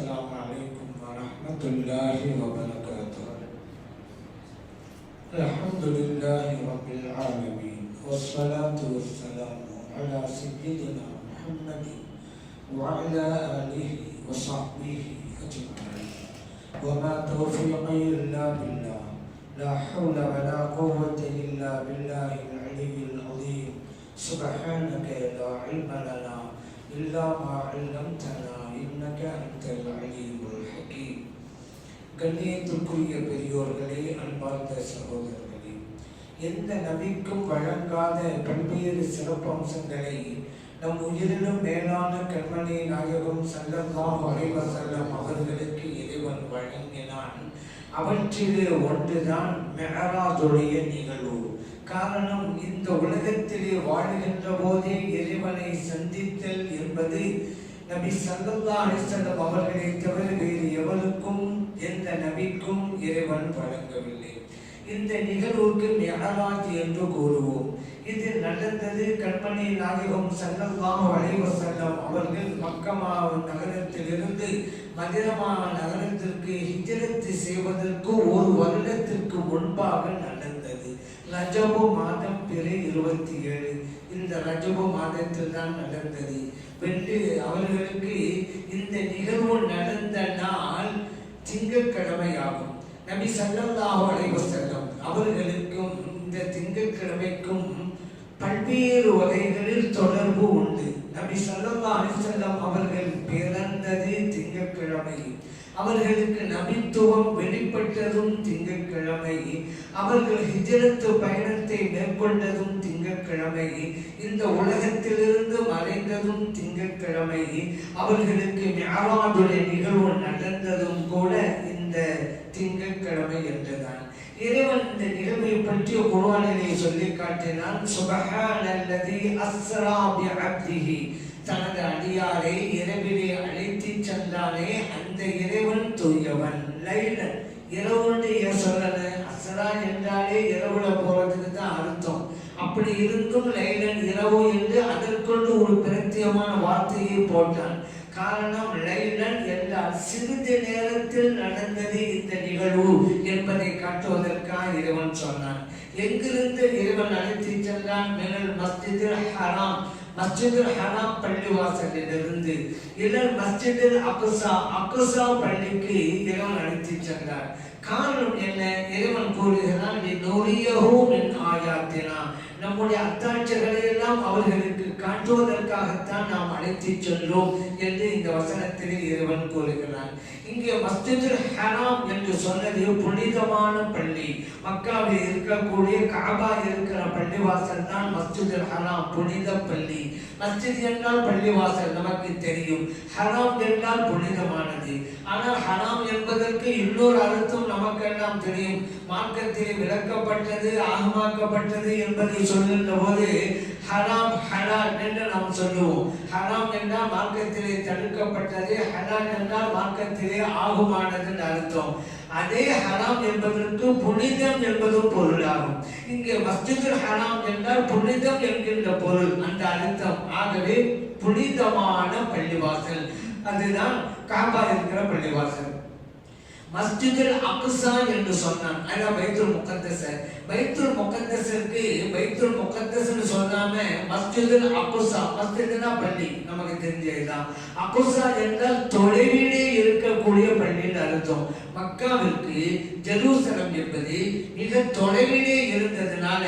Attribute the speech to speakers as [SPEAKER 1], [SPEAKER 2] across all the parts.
[SPEAKER 1] السلام عليكم ورحمة الله وبركاته. الحمد لله رب العالمين والصلاة والسلام على سيدنا محمد وعلى آله وصحبه أجمعين. وما توفيقي إلا بالله، لا حول ولا قوة إلا بالله العلي العظيم. سبحانك لا علم لنا إلا ما علمتنا إنك أنت العليم الحكيم. கண்ணியத்திற்குரிய பெரியோர்களே, அன்பார்ந்த சகோதரர்களே, எந்த நபிக்கும் வழங்காத பல்வேறு சிறப்பம்சங்களை நம் உயிரிலும் மேலான கண்மணி நாயகம் ஸல்லல்லாஹு அலைஹி வஸல்லம் அவர்களுக்கு இறைவன் வழங்கினான். அவற்றிலே ஒன்றுதான் மிஅராஜுடைய நிகழ்வு. காரணம், இந்த உலகத்திலே வாழ்கின்ற போதே இறைவனை சந்தித்தல் என்பது நபி ஸல்லல்லாஹு அலைஹி வஸல்லம் அவர்களை தவிர வேறு எவருக்கும் எந்த நபிக்கும் இறைவன் வழங்கவில்லை. இந்த நிகழ்வுக்கு மிஅராஜ் என்று கூறுவோம். இது நடந்தது கண்மணி நாயகம் ஸல்லல்லாஹு அலைஹி வஸல்லம் அவர்கள் மக்கா நகரத்திலிருந்து மதீனா நகரத்திற்கு ஹிஜ்ரத் செய்வதற்கு ஒரு வருடத்திற்கு முன்பாக நடந்தது. ரஜபு மாதம் பிறை 27. இந்த ரஜபு மாதத்தில் தான் நடந்தது. அவர்களுக்கு இந்த நிகழ்வு நடந்த நாள் திங்கட்கிழமை ஆகும். நபி ஸல்லல்லாஹு அலைஹி வஸல்லம் அவர்களுக்கும் இந்த திங்கட்கிழமைக்கும் பல்வேறு வகைகளில் தொடர்பு உண்டு. நபி ஸல்லல்லாஹு அலைஹி வஸல்லம் அவர்கள் பிறந்தது திங்கட்கிழமை, அவர்களுக்கு நபித்துவம் வெளிப்பட்டதும் திங்கட்கிழமை, அவர்கள் ஹிஜ்ரத் பயணத்தை மேற்கொண்டதும் திங்கட்கிழமை, இந்த உலகத்திலிருந்து மறைந்ததும் திங்கட்கிழமை, அவர்களுக்கு மிஅராஜுடைய நிகழ்வு நடந்ததும் கூட இந்த திங்கட்கிழமை என்றுதான். இறைவன் இந்த நிகழ்வை பற்றி குர்ஆனிலே சொல்லி காட்டினான். சுப்ஹானல்லதி அஸ்ரா பிஅப்திஹி, தனது அடியாரை இரவிலே அழைத்து சென்றானே அந்த இறைவன் தூயவன். லைலன், இரவுடைய சொல்லல, அஸ்ரா என்றாலே இரவுல போறதுக்கு தான் அர்த்தம். அப்படி இருந்தும் லைலன் இரவு என்று அதற்கொண்டு ஒரு பிரத்யேகமான வார்த்தையை போட்டான். காரணம், லைலன் என்றால் சிறிது நேரத்தில் நடந்தது இந்த நிகழ்வு என்பதை காட்டுவதற்காக இறைவன் சொன்னான். எங்கிருந்து இறைவன் அழைத்து சென்றான்? மினல் மஸ்ஜிதுல் ஹராம், மஸ்ஜிதுல் ஹராம் பள்ளிவாசலிலிருந்து இலல் மஸ்ஜிதுல் அக்ஸா, அக்ஸா பள்ளிக்கு இறைவன் அழைத்து சென்றார். காரணம் என்ன? இறைவன் கூறுகிறான், நுரியஹு மின் ஆயாத்தினா, நம்முடைய அத்தாட்சிகளை எல்லாம் அவர்களுக்கு காட்டுவதற்காகத்தான் நாம் அழைத்து சென்றோம் என்று இந்த வசனத்திலே இறைவன் கூறுகிறான். இங்கே மஸ்ஜிதுல் ஹராம் என்று சொன்னது புனிதமான பள்ளி. மக்காவில் இருக்கக்கூடிய காபா இருக்கிற பள்ளிவாசல் தான் மஸ்ஜிதுல் ஹராம், புனித பள்ளி. மஸ்ஜித் என்றால் பள்ளிவாசல் நமக்கு தெரியும், ஹராம் என்றால் புனிதமானது. ஆனால் ஹராம் என்பதற்கு இன்னொரு அர்த்தம் நமக்கெல்லாம் தெரியும். மார்க்கத்திலே விளக்கப்பட்டது, ஆகமாக்கப்பட்டது என்பதை சொல்கின்ற போது ஹராம் ஹலால் என்று நாம் சொல்லுவோம். ஹராம் என்றால் மார்க்கத்திலே தடுக்கப்பட்டது, ஹலால் என்றால் மார்க்கத்திலே ஆகுமானது அர்த்தம். அதே ஹராம் என்பதற்கு புனிதம் என்பது பொருளாகும். இங்கே மஸ்ஜிதுல் ஹராம் என்றால் புனிதம் என்கின்ற பொருள், அந்த அர்த்தம். ஆகவே புனிதமான பள்ளிவாசல், அதுதான் காபா இருக்கிற பள்ளிவாசல். மஸ்ஜிதுல் அக்ஸா என்று சொன்னான், அதான் பைத்துல் முகத்தஸ். பைத்துல் முகத்தஸிற்கு பைத்துல் முகத்தஸ்னு சொல்லாம மஸ்ஜிதுல் அக்ஸா, மஸ்ஜிதுனா பள்ளி, நமக்கு தெரிஞ்சதுதான். அக்ஸா என்றால் தொலைவிலே இருக்கக்கூடிய பள்ளின்னு அர்த்தம். மக்காவிற்கு ஜெருசலம் என்பது மிக தொலைவிலே இருந்ததுனால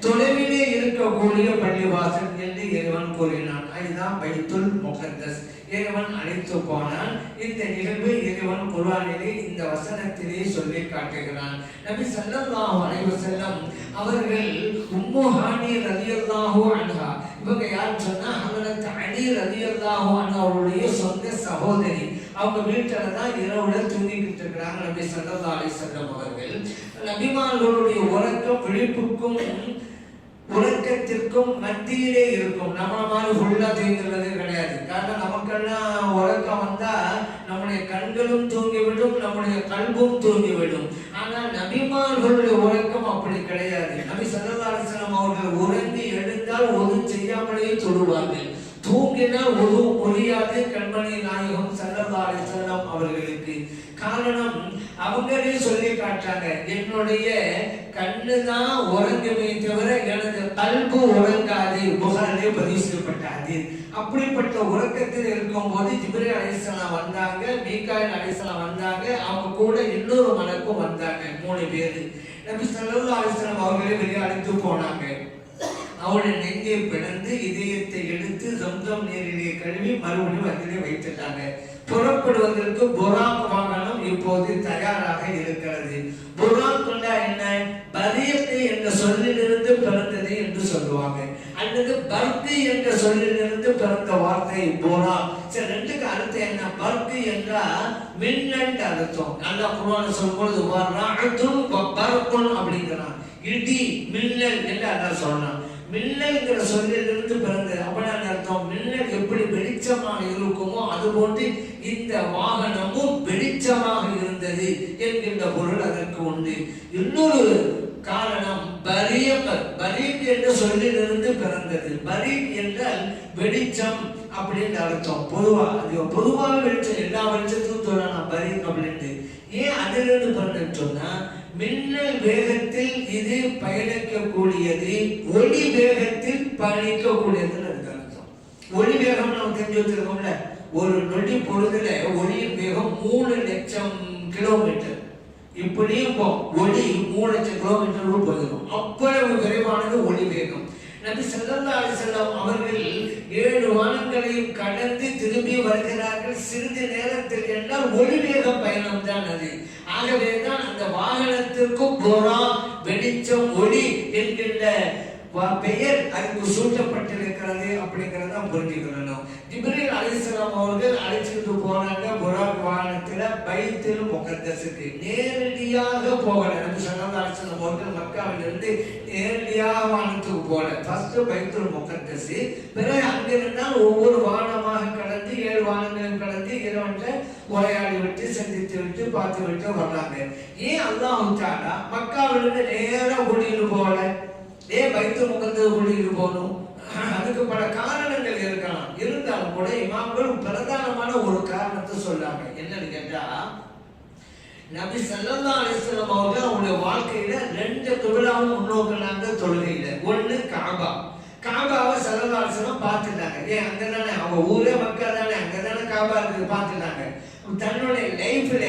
[SPEAKER 1] தொலைவிலே இருக்கக்கூடிய பள்ளிவாசல் என்று இறைவன் கூறினான். அதுதான் பைத்துல் முகத்தஸ். இறைவன் அழைத்து போனான். இந்த நிகழ்வை இறைவன் குர்ஆனிலே இந்த வசனத்திலே சொல்லி காட்டுகிறான். நபி ஸல்லல்லாஹு அலைஹி வஸல்லம் அவர்கள் உம்மு ஹானி ரலியல்லாஹு அன்ஹா, இவங்க யார் சொன்னா ஹஜ்ரத் அலி ரலியல்லாஹு அன்ஹு அவருடைய சொந்த சகோதரி. அவங்க வீட்டில தான் இரவுல தூங்கிக்கிட்டு இருக்கிறாங்க. நபி ஸல்லல்லாஹு அலைஹி வஸல்லம் அவர்கள் நபிமார்களுடைய உறக்கம் விழிப்புக்கும் உறக்கத்திற்கும் மத்தியிலே இருக்கும். நம்ம மாதிரி ஃபுல்லா தூங்குறது கிடையாது. காரணம், நமக்கெல்லாம் உறக்கம் வந்தா நம்முடைய கண்களும் தூங்கிவிடும், நம்முடைய கல்பும் தூங்கிவிடும். ஆனால் நபிமார்களுடைய உறக்கம் அப்படி கிடையாது. நபி ஸல்லல்லாஹு அலைஹி வஸல்லம் அவர்கள் உறங்கி எழுந்தால் ஒரு செய்யாமலேயே தொழுவார்கள். தூங்கி தூங்கினால் ஒது முடியாது கண்மணி நாயகம் ஸல்லல்லாஹு அலைஹி வஸல்லம் அவர்களுக்கு. காரணம் அவங்களே சொல்லி காட்டுறாங்க, என்னுடைய கண்ணுதான் உறங்குமே தவிர எனது கல்பு உறங்காது. புகாரிலே பதிவு செய்யப்பட்ட ஹதீஸ். அப்படிப்பட்ட உறக்கத்தில் இருக்கும் போது ஜிப்ரீல் அலைஹிஸ்ஸலாம் வந்தாங்க, மீகாயில் அலைஹிஸ்ஸலாம் வந்தாங்க, அவங்க கூட இன்னொரு மலக்கும் வந்தாங்க. 3 பேர். நபி ஸல்லல்லாஹு அலைஹி வஸல்லம் அவர்களே வெளியே அழைத்து போனாங்க. அவருடைய நெஞ்சை பிளந்து இதயத்தை எடுத்து ஜம்சம் நீரிலே கழுவி மறுபடியும் அதிலே வைத்துட்டாங்க. புறப்படுவதற்கு புராக் வாகனம் இப்போது தயாராக இருக்கிறது. புராக் என்ன? பரியத்து என்ற சொல்லிலிருந்து பிறந்தது என்று சொல்லுவாங்க, அல்லது பர்கு என்ற சொல்லிலிருந்து பிறந்த வார்த்தை புராக். சரி, ரெண்டுக்கு அர்த்தம் என்ன? பர்கு என்றால் மின்னல் அர்த்தம். அல்லாஹ் குர்ஆன்ல சொல்லும்போது வராஅத்துன் வபர்குன் அப்படிங்கிறான். இடி மின்னல் என்று அல்லாஹ் சொல்றான். மின்னல்ங்கிற சொல்லிலிருந்து பிறந்தது. அப்படின்னா அர்த்தம், மின்னல் எப்படி வெளிச்சமாக இருக்குமோ அதுபோன்று இந்த வாகனமும் வெளிச்சமாக இருந்தது என்கின்ற பொருள் அதற்கு உண்டு. இன்னொரு காரணம் பரீக் என்ற சொல்லிலிருந்து பிறந்தது. பரீக் என்றால் வெளிச்சம் அப்படின்னு அர்த்தம். பொதுவாக வெளிச்சம், எல்லா வெளிச்சத்துக்கும் சொல்லலாம் பரீக் அப்படின்ட்டு. ஏன் அதிலிருந்து பிறந்தது சொன்னா, மின்னல் வேகத்தில் இது பயணிக்கக்கூடியது, ஒளி வேகத்தில் பயணிக்கக்கூடியதுன்னு இருக்கு அர்த்தம். ஒளி வேகம் நம்ம தெரிஞ்சு வச்சிருக்கோம்ல, ஒரு நொடி பொழுதுல ஒளியின் வேகம் 3 லட்சம் கிலோமீட்டர். இப்படியும் ஒளி 3 லட்சம் கிலோமீட்டர் போயிடும். அவ்வளவு விரைவானது ஒளி வேகம். நபி ஸல்லல்லாஹு அலைஹி வஸல்லம் அவர்கள் 7 வானங்களையும் கடந்து திரும்பி வருகிறார்கள் சிறிது நேரத்தில் என்றால் ஒளி வேக பயணம் தான் அது. ஆகவேதான் அந்த வாகனத்திற்கும் வெளிச்சம் ஒளி என்கின்ற பெயர் அதுக்கு சூட்டப்பட்டிருக்கிறது அப்படிங்கிறத புரிஞ்சுக்கணும். ஜிப்ரீல் அலைஹிஸ்ஸலாம் அவர்கள் அழைச்சிட்டு போனாங்க புராக் வாகனத்துல பைத்துல் முகத்தஸுக்கு. நேரடியாக போகல. நபி ஸல்லல்லாஹு அலைஹி வஸல்லம் அவர்கள் மக்காவிலிருந்து நேரடியாக வாகனத்துக்கு போல. ஃபர்ஸ்ட் பைத்துல் முகத்தஸ், பிறகு அங்கிருந்தால் ஒவ்வொரு வாகனமாக கடந்து 7 வாகனங்களையும் கடந்து இறைவனை உரையாடி விட்டு சந்தித்து விட்டு பார்த்து விட்டு வர்றாங்க. ஏன் அல்லாஹ் தஆலா மக்காவிலிருந்து நேரா கூட்டிட்டு போகல, ஏன் பைத்துல் முகத்தஸ் கூட்டிட்டு போகணும்? அதுக்கு பல காரணங்கள் இருக்கலாம். இருந்தாலும் கூட இமாம்கள் பிரதானமான ஒரு காரணத்தை சொல்றாங்க. என்னன்னு கேட்டா, நபி ஸல்லல்லாஹு அலைஹி வஸல்லம் அவர்கள் அவங்களுடைய வாழ்க்கையில 2 கிப்லாவும் முன்னோக்கினாங்க தொழுகையில. ஒண்ணு காபா. காபாவை ஸல்லல்லாஹு அலைஹி வஸல்லம் பார்த்துட்டாங்க. ஏன் அங்கதானே அவங்க ஊரே மக்கா தானே, அங்கதானே காபா இருக்கு, பார்த்துட்டாங்க. தன்னுடைய லைஃப்ல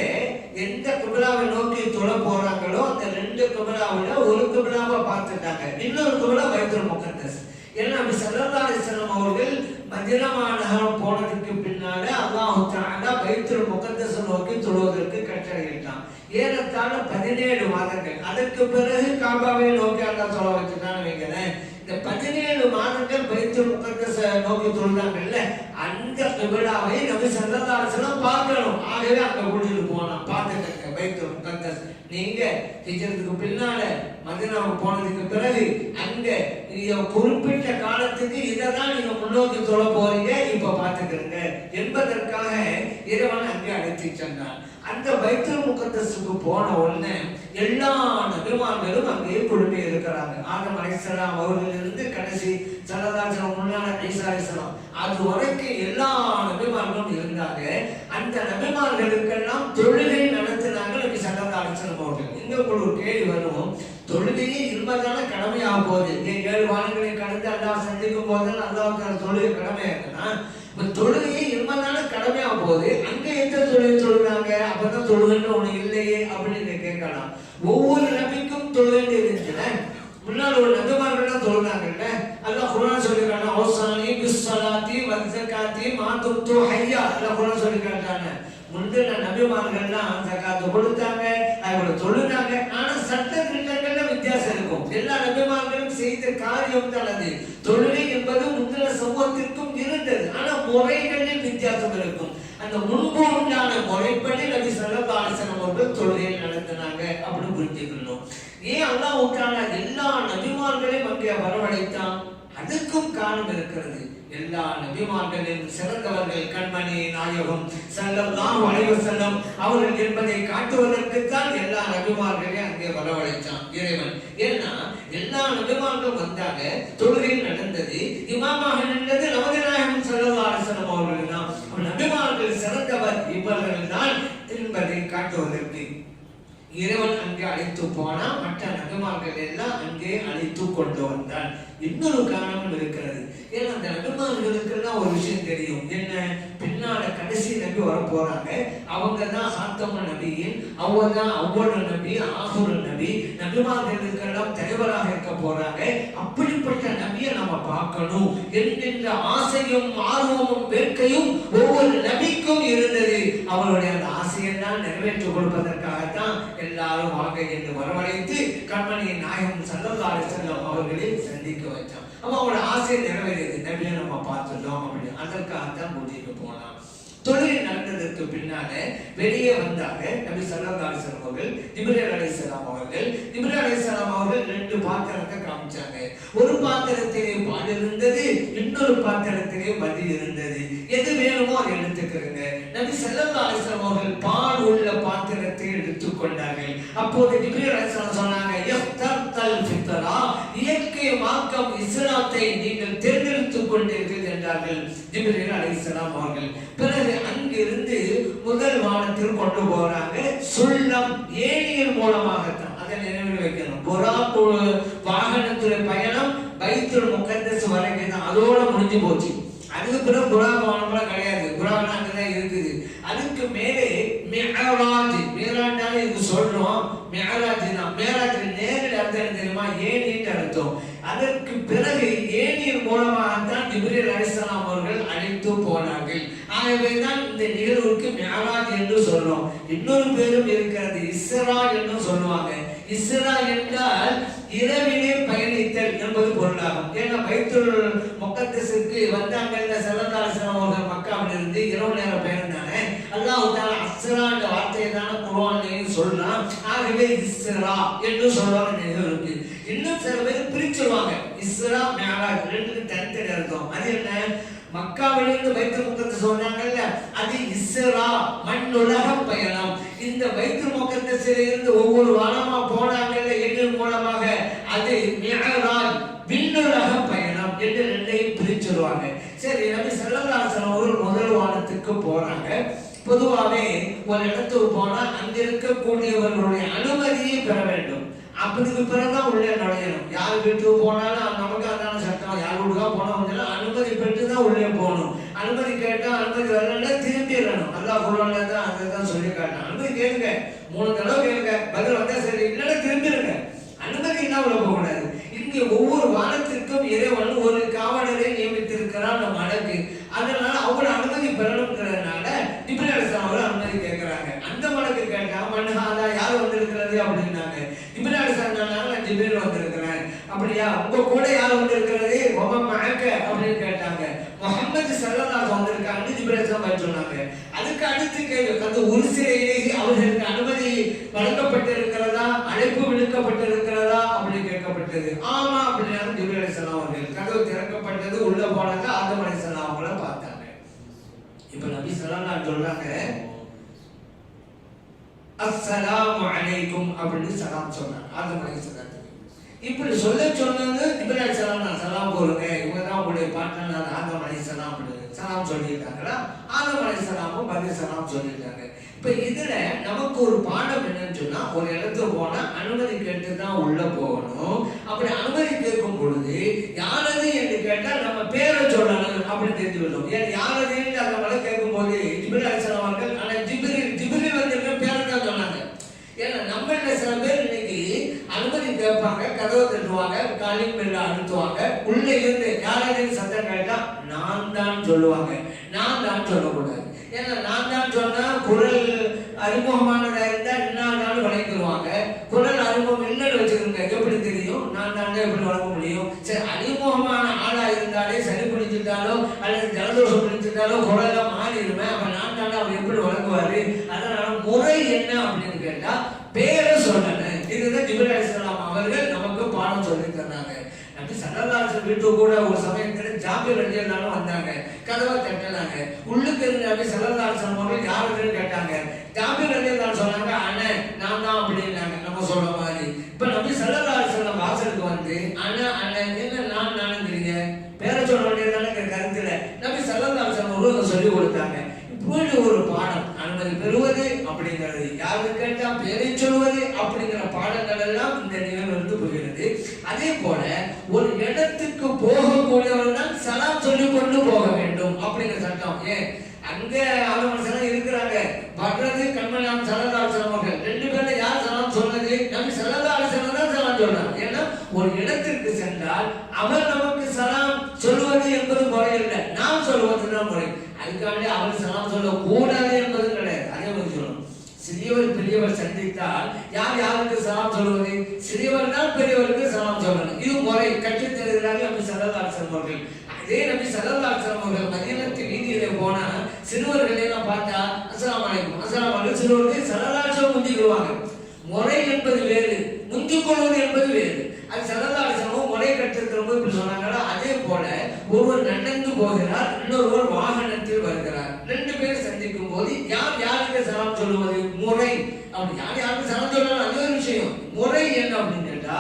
[SPEAKER 1] எந்த கிப்லாவை நோக்கி தொழ போறாங்களோ அந்த 2 கிப்லாவுல ஒரு கிப்லாவை பார்த்துட்டாங்க. இன்னொரு கிப்லா பைத்துல் முகத்தஸ். ஏன்னா நபி ஸல்லல்லாஹு அலைஹி வஸல்லம் அவர்கள் மதீனா நகரம் போனதுக்கு பின்னால அல்லாஹ் தஆலா பைத்துல் முகத்தஸ் நோக்கி தொழுவதற்கு கட்டளையிட்டான். ஏறத்தாழ 17 மாதங்கள். அதற்கு பிறகு காபாவை நோக்கி அல்லாஹ் தொழ வச்சுட்டான்னு வைக்கிறேன். இந்த 17 மாதங்கள் பைத்துல் முகத்தஸ் நோக்கி தொழுதாங்கல்ல, அந்த கிப்லாவை நபி ஸல்லல்லாஹு அலைஹி வஸல்லம் பார்க்கணும். ஆகவே அங்க கூட்டிட்டு போனான். பார்த்துக்கங்க பைத்துல் முகத்தஸ். நீங்க ஹிஜ்ரத்துக்கு பின்னால மதீனாவுக்கு போனதுக்கு பிறகு அங்க குறிப்பிட்ட காலத்துக்கு இததான் நீங்க முன்னோக்கி தொழ போறீங்க, இப்ப பாத்துக்கிறீங்க என்பதற்காக இறைவன் அங்கே அழைத்து சென்றான். அந்த பைத்துல் முகத்தஸுக்கு போன உடனே எல்லா நபிமார்களும் அங்கே குழுமி இருக்கிறாங்க. ஆதம் அலைஹிஸ்ஸலாம் அவர்களிலிருந்து கடைசி ஸல்லல்லாஹு முன்னால ஈசா அலைஹிஸ்ஸலாம் அது வரைக்கும் எல்லா நபிமார்களும் இருந்தாங்க. அந்த நபிமார்களுக்கெல்லாம் தொழுகை நடத்தினாங்க நபி ஸல்லல்லாஹு அலைஹி வஸல்லம் அவர்கள். இந்த ஒரு கேள்வி வரும், தொழுகையே இருப்பதான கடமையாக போகுது. 7 வானங்களை கடந்து அல்லாஹ் சந்திக்கும் போது அல்லாஹ்வுக்கு தொழுகை கடமையா இருக்குன்னா, தொழுகையே இருப்பதான கடமையாக போகுது. அங்க எந்த தொழுகை தொழுகிறாங்க? அப்பதான் தொழுகைன்னு ஒண்ணு இல்லையே அப்படின்னு கேட்கலாம். ஒவ்வொரு நபிக்கும் தொழுகை இருந்துச்சுல, முன்னாள் ஒரு நபிமார்கள் தொழுகிறாங்கல்ல, அல்லாஹ் குர்ஆன் சொல்லிருக்காங்க, ஓசானி பிஸ்ஸலாத்தி வஸகாத்தி மா தும்து ஹய்யா. அல்லாஹ் குர்ஆன் சொல்லிருக்காங்க. முந்தின நபிமார்கள்லாம் ஜகாத் கொடுத்தாங்க, அவங்கள தொழுகிறாங்க. ஆனா சட்ட திட்டங்கள்ல வித்தியாசம் இருக்கும். எல்லா நபிமார்களும் செய்த காரியம் தான் அது. தொழுகை என்பது முந்தின சமூகத்திற்கும் இருந்தது. ஆனா முறைகளில் வித்தியாசம் இருக்கும். அந்த முன்பு உண்டான முறைப்படி நபி ஸல்லல்லாஹு அலைஹி வஸல்லம் அவர்கள் தொழுகையை நடத்தினாங்க அப்படின்னு புரிஞ்சுக்கணும். ஏன் அல்லாஹ் தஆலா எல்லா நபிமார்களையும் அங்கே வரவழைத்தான்? அது அதுக்கும் காரணம் இருக்கிறது. எல்லா நபிமார்களின் சிறந்தவர்கள் கண்மணி நாயகம் ஸல்லல்லாஹு அலைஹி வஸல்லம் அவர்கள் என்பதை காட்டுவதற்குத்தான் எல்லா நபிமார்களையும் அங்கே வரவழைச்சான் இறைவன். ஏன்னா எல்லா நபிமார்களும் வந்தாங்க, தொழுகை நடந்தது, இமாமாக நின்றது நமது நாயகம் ஸல்லல்லாஹு அலைஹி வஸல்லம் அவர்கள் தான். நபிமார்கள் சிறந்தவர் இவர்கள் தான் என்பதை காட்டுவதற்கு இறைவன் அங்கே அழைத்து போனா மற்ற நபிமார்கள் எல்லாம் அங்கே அழைத்து கொண்டு வந்தான். இன்னொரு காரணமும் இருக்கிறது. ஏன்னா அந்த நபிமார்களுக்கெல்லாம் ஒரு விஷயம் தெரியும். என்ன, பின்னால கடைசி நபி வர போறாங்க, அவங்க தான் ஹாத்தமுல் நபியின், அவங்க தான் அவ்வளவு நபி, ஆகுரு நபி, நபிமார்களுக்கெல்லாம் தலைவராக இருக்க போறாங்க. அப்படிப்பட்ட நபியை நம்ம பார்க்கணும் என்கின்ற ஆசையும் ஆர்வமும் வேட்கையும் ஒவ்வொரு நபிக்கும் இருந்தது. அவருடைய அந்த ஆசையெல்லாம் நிறைவேற்றிக் கொடுப்பதற்காகத்தான் எல்லாரும் வாங்க என்று வரவழைத்து கண்மணியின் நாயகம் ஸல்லல்லாஹு அலைஹி வஸல்லம் அவர்களை சந்திக்க வச்சான். அப்ப அவங்களோட ஆசை நிறைவேறியது, நபியை நம்ம பார்த்துட்டோம் அப்படின்னு. அதற்காகத்தான் பூஜைக்கு போனான். தொழில் நடந்ததற்கு பின்னால வெளியே வந்தாங்க நபி ஸல்லல்லாஹு அலைஹி வஸல்லம் அவர்கள், ஜிப்ரீல் அலைஹிஸ்ஸலாம் அவர்கள். ஜிப்ரீல் அலைஹிஸ்ஸலாம் அவர்கள் 2 பாத்திரத்தை காமிச்சாங்க. ஒரு பாத்திரத்திலே பால் இருந்தது, இன்னொரு பாத்திரத்திலே மதி இருந்தது. எது வேணுமோ அதை எடுத்துக்கிறங்க. நபி ஸல்லல்லாஹு அலைஹி வஸல்லம் அவர்கள் பால் உள்ள பாத்திரத்தை எடுத்துக்கொண்டார்கள். அப்போது ஜிப்ரீல் அலைஹிஸ்ஸலாம் சொன்னாங்க, யஃப்தல் ஃபித்ரா, இயற்கை மார்க்கம் இஸ்லாத்தை நீங்கள் தேர்ந்தெடுத்துக் கொண்டீர்கள் என்றார்கள் ஜிப்ரீல் அலைஹிஸ்ஸலாம் அவர்கள். பிறகு அங்கிருந்து முதல் வானத்தில் கொண்டு போறாங்க. சுள்ளம் ஏணியின் மூலமாகத்தான், அதை நினைவில் வைக்கணும். புராக் வாகனத்துடைய பயணம் பைத்துல் முகத்தஸ் வரைக்கும் தான், அதோட முடிஞ்சு போச்சு. அதுக்கு பிறகு புராக் வாகனம் கிடையாது, புராக் அங்கதான் இருக்குது. அதுக்கு மேலே மிஅராஜ், மிஅராஜ்னால இதுக்கு சொல்றோம் மிஅராஜ் தான். மிஅராஜ் நேரடி அர்த்தம் தெரியுமா, ஏணின்னு அர்த்தம். அதற்கு பிறகு ஏணியின் மூலமாகத்தான் ஜிப்ரீல் அலைஹிஸ்ஸலாம் அவர்கள் அழைத்து போனார்கள். ஆகவேதான் இந்த நிகழ்வுக்கு மிஅராஜ் என்று சொல்றோம். இன்னொரு பேரும் இருக்கிறது, இஸ்ரா என்று சொல்லுவாங்க. இஸ்ரா என்றால் இரவிலே பயணித்தல் என்பது பொருளாகும். ஏன்னா பைத்துல் முகத்தஸுக்கு வந்தாங்கல்ல ஸல்லல்லாஹு அலைஹி வஸல்லம் அவர்கள் மக்காவில் இருந்து இரவு நேர பயணம் தானே. அல்லாஹ் தஆலா அஸ்ரா என்ற வார்த்தையை தானே குர்ஆன்லயும் சொல்றான். ஆகவே இஸ்ரா என்று சொல்வாங்க நிகழ்வுக்கு. இன்னும் சில பேர் பிரிச்சுருவாங்க, இஸ்ரா மிஅராஜ் ரெண்டுக்கு தனித்தனி அர்த்தம். அது என்ன, மக்காவிலிருந்து பைத்துல் முகத்தஸ் சொன்னாங்கல்ல, அது இஸ்ரா மண்ணுலக பயணம். இந்த பைத்துல் முகத்தஸில் இருந்து ஒவ்வொரு வானமா போனாங்கல்ல எண்ணின் மூலமாக, அது மிஅராஜ் விண்ணுலக பயணம் என்று ரெண்டையும் பிரிச்சுருவாங்க. சரி, நபி ஸல்லல்லாஹு அலைஹி வஸல்லம் அவர்கள் முதல் வானத்துக்கு போறாங்க. பொதுவாகவே ஒரு இடத்துக்கு போனா அங்க இருக்கக்கூடியவர்களுடைய அனுமதியை பெற வேண்டும். அதுக்கு பிறகுதான் உள்ளே நுழையணும். யார் வீட்டுக்கு போனாலும் நமக்கு அதான சட்டம். யார் வீட்டுக்கா போனா அனுமதி பெற்று தான் உள்ளே போகணும். அனுமதி கேட்டா அனுமதி வரலன்னா திரும்பிடணும். அல்லாஹ் குர்ஆன்ல தான் அதான் சொல்லி காட்டினான். அனுமதி கேளுங்க, 3 தடவை கேளுங்க, பதில் வந்தா சரி, இல்லைன்னா திரும்பிடுங்க. அனுமதி இல்லாம போகக்கூடாது. இங்கே ஒவ்வொரு வானத்திற்கும் இறைவன் ஒரு காவலரை நியமித்திருக்கிறான் நம்ம அடக்கு. அதனால அவங்க அனுமதி பெறணுங்கிறதுனால ஜிப்ரீல் அலைஹிஸ்ஸலாம் அவர்கள் அனுமதி கேட்கிறாங்க. அந்த மலக்கு கேட்டா மன்ஹாதா, யார் வந்திருக்கிறது அப்படின்னாங்க. ஜிப்ரீல் அலைஹிஸ்ஸலாம் நான் ஜிப்ரீல் வந்திருக்கிறேன். அப்படியா, உங்க கூட யார் வந்திருக்கிறது, வமன் மஅக அப்படின்னு கேட்டாங்க. முஹம்மது ஸல்லல்லாஹு வந்திருக்காங்கன்னு ஜிப்ரீல் அலைஹிஸ்ஸலாம் சொன்னாங்க. அதுக்கு அடுத்து கேள்வி, அந்த உருசிலேயே அவர்களுக்கு அனுமதி வழங்கப்பட்டிருக்கிறதா, அழைப்பு விடுக்கப்பட்டிருக்கிறதா அப்படின்னு கேட்கப்பட்டது. ஆமா அப்படின்னு ஜிப்ரீல் அலைஹிஸ்ஸலாம் அவர்கள் கதவு திறக்கப்பட்டது, உள்ள போனாங்க, ஆதம் அலைஹிஸ்ஸலாம் அவங்கள பார்த்தாங்க. இப்ப நபி ஸல்லல்லாஹு அலைஹி சொல்றாங்க, அஸ்ஸலாமு அலைக்கும் அப்படின்னு சலாம் சொன்னாங்க ஆதம் அலைஹிஸ்ஸலாம். இப்படி சொல்ல சொன்னது ஜிப்ரீல் அலைஹிஸ்ஸலாம், நான் சலாம் போடுங்க, இவங்க தான் உங்களுடைய பார்ட்னர் ஆதம் அலைஹிஸ்ஸலாம் அப்படின்னு சலாம் சொல்லியிருக்காங்களா. ஆதம் அலைஹிஸ்ஸலாமும் பதில் சலாம் சொல்லியிருக்காங்க. இப்ப இதுல நமக்கு ஒரு பாடம் என்னன்னு சொன்னா, ஒரு இடத்துக்கு போனா அனுமதி கேட்டு தான் உள்ள போகணும். அப்படி அனுமதி கேட்கும் பொழுது யாரது என்று கேட்டா நம்ம பேரை சொல்லணும் அப்படின்னு தெரிஞ்சுக்கணும். ஏன் யாரது அந்த மலை கேட்கும் போது ஜிப்ரீல் அலைஹிஸ்ஸலாம் அவர்கள், ஆனா ஜிப்ரீல் வந்து பேரை தான் சொன்னாங்க. ஏன்னா நம்ம சில பேர் இன்னைக்கு அனுமதி கேட்பாங்க, கதவை தட்டுவாங்க, காலிங் பெல்ல அழுத்துவாங்க, உள்ள இருந்து யாராவது சத்தம் கேட்டா நான் தான் சொல்லுவாங்க. நான் தான் சொல்லக்கூடாது. ஏன்னா நான் தான் சொன்னா குரல் அறிமுகமானதா இருந்தா இன்னாலும் வழங்கிடுவாங்க. குரல் அறிமுகம் இல்லைன்னு வச்சிருங்க, எப்படி தெரியும்? நான் தான் எப்படி வழங்க முடியும்? சரி, அறிமுகமான ஆளா இருந்தாலே சரி பிடிச்சிட்டாலோ அல்லது ஜலதோஷம் பிடிச்சிட்டாலோ குரலாம் மாறிடுமே. அப்ப நான் தான் அவர் எப்படி வழங்குவாரு? அதனால முறை என்ன அப்படின்னு கேட்டா பேரை சொல்லணும். இதுதான் ஜிப்ரீல் அலைஹிஸ்ஸலாம் அவர்கள் நமக்கு பாடம் சொல்லி தந்தாங்க. நபி ஸல்லல்லாஹு அலைஹி வஸல்லம் விட்டு கூட ஒரு சமயத்துல ஜாபீர் ரலியல்லாஹு வந்தாங்க. கதவை தட்டினாங்க. உள்ளுக்கு இருந்த நபி ஸல்லல்லாஹு அலைஹி வஸல்லம் அவர்கள் யாருன்னு கேட்டாங்க. ஜாபீர் ரலியல்லாஹு சொன்னாங்க, அண்ணன் நான் தான் அப்படின்னாங்க. நம்ம சொல்ற மாதிரி இப்ப நபி ஸல்லல்லாஹு அலைஹி வஸல்லம் வாசலுக்கு வந்து அண்ணன் அண்ணன் என்ன நானுங்கிறீங்க, பேர சொல்ல வேண்டியதான கருத்துல நபி ஸல்லல்லாஹு அலைஹி வஸல்லம் சொல்லி கொடுத்தாங்க. இப்படி ஒரு பாடம் அனுமதி பெறுவது அப்படிங்கிறது, யாருக்கு கேட்டா பேரை சொல்வது அப்படிங்கிற பாடங்கள் எல்லாம் இந்த நிகழ்வு புரிகிறது. அதே போல ஒரு இடத்துக்கு போகக்கூடியவர்கள் தான் சலாம் சொல்லி கொண்டு போக வேண்டும் அப்படிங்கிற சட்டம். ஏன் அங்க ஆளுமனுஷன் இருக்கிறாங்க, வர்றது கண்மலாம் ஸல்லல்லாஹு அலைஹி வஸல்லம் அவர்கள் ரெண்டு பேர்ல யார் சலாம் சொன்னது? நபி ஸல்லல்லாஹு அலைஹி வஸல்லம் தான் சலாம் சொல்றாங்க. ஏன்னா ஒரு இடத்திற்கு சென்றால் அவர் நமக்கு சலாம் சொல்வது என்பது முறை இல்லை, நாம் சொல்வதுதான் முறை. அதுக்காக அவர் சலாம் சொல்ல கூடாது என்பது கிடையாது. அதே மாதிரி சொல்லணும், சிறியவர் பெரியவர் சந்தித்தால் யார் யாருக்கு சலாம் சொல்வது? சிறியவர் தான் பெரியவருக்கு சலாம் சொல்லணும். இது முறை கற்றுத் தருகிறார்கள் நபி ஸல்லல்லாஹு அலைஹி வஸல்லம் அவர்கள். அதே நபி ஸல்லல்லாஹு அலைஹி வஸல்லம் அவர்கள் மதீனத்து வீதியிலே போனா சிறுவர்களை எல்லாம் பார்த்தா அஸ்ஸலாமு அலைக்கும் அஸ்ஸலாமு அலைக்கும் சிறுவர்கள் ஸல்லல்லாஹு அலைஹி வஸல்லம் முந்திக்குவாங்க. முறை என்பது வேறு, முந்திக் கொள்வது என்பது வேறு. அது ஸல்லல்லாஹு அலைஹி வஸல்லம் முறை கற்றுக்கிறவங்க இப்படி சொன்னாங்களா? அதே போல ஒருவர் நடந்து போகிறார், இன்னொருவர் வாகனத்தில் வருகிறார். ரெண்டு பேரும் சந்திக்கும் போது யார் யாருக்கு சலாம் சொல்லுவது? முறை. அப்படி யார் யாருக்கு சலாம் சொல்லலாம் அது ஒரு விஷயம். முறை என்ன அப்படின்னு கேட்டா,